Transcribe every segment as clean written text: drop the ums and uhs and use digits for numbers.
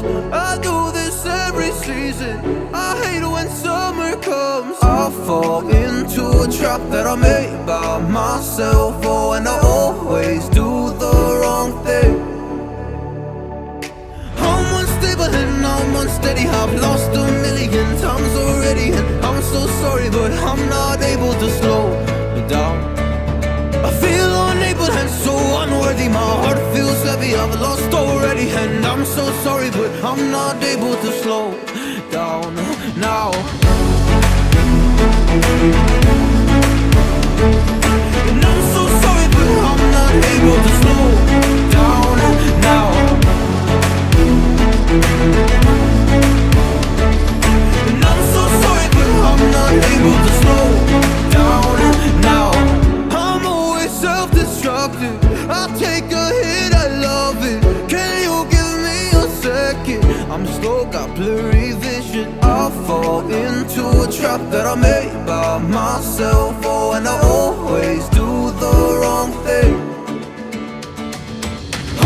comes. I do this every season. I hate when summer comes. I fall into a trap that I made by myself. Oh, and I always do the wrong thing. I'm unstable and I'm unsteady. I've lost a million times already, and I'm so sorry, but I'm not able to slow down. I feel unable and so unworthy. My heart feels heavy, I've lost already, and I'm so sorry, but I'm not able to slow down now. And I'm so sorry, but I'm not able to slow down now. And I'm so sorry, but I'm not able to slow down now. I'm always self-destructive. I take a hit, I love it. Can you give me a second? I'm slow, got blurry vision. I fall into a trap that I made by myself. Oh, and I always do the wrong thing.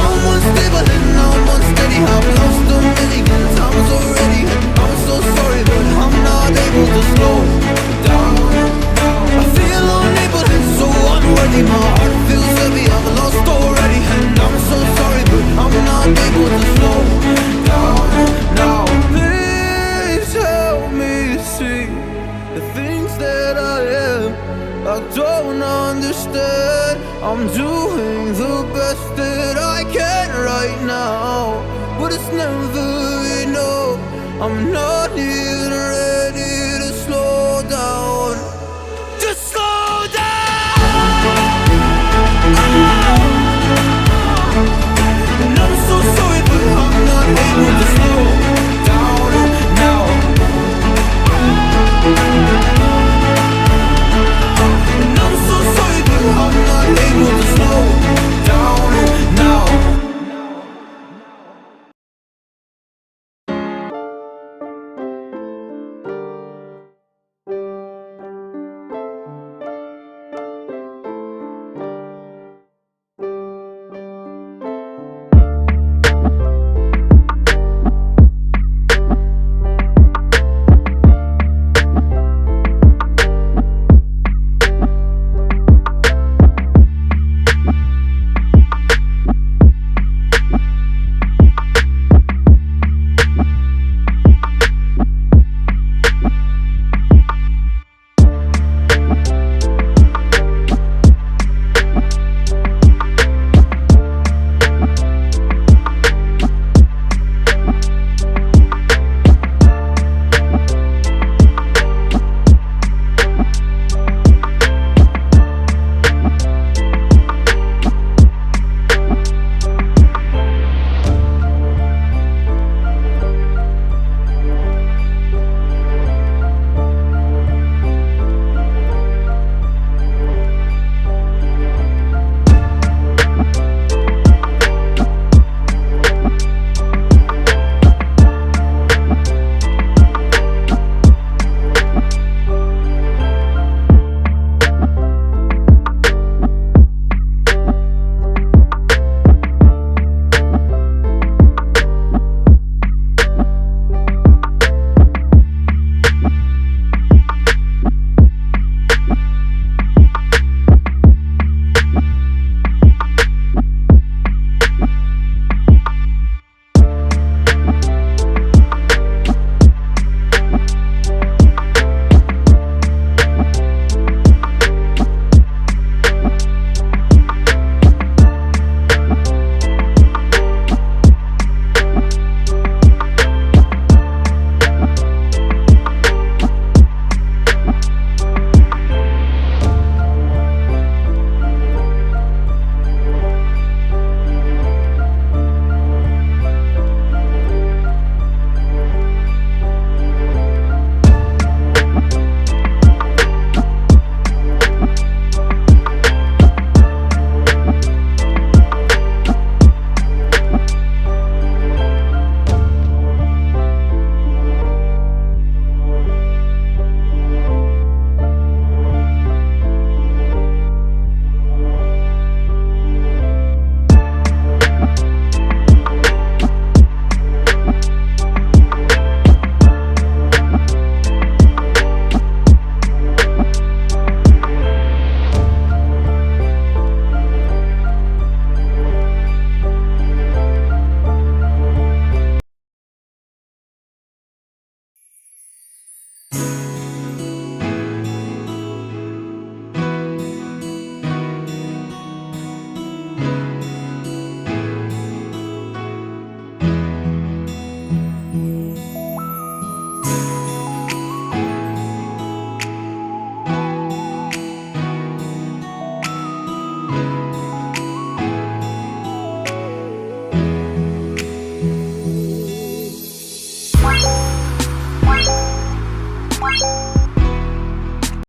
I'm unstable and I'm unsteady. I've lost a million times already, and I'm so sorry, but I'm not able to slow down. I feel unable and so unworthy. My heart feels heavy, I've lost already, and I'm so sorry, but I'm not able to slow down now. Please help me see the things that I am. I don't understand. I'm doing the best that I can right now, but it's never enough. I'm not here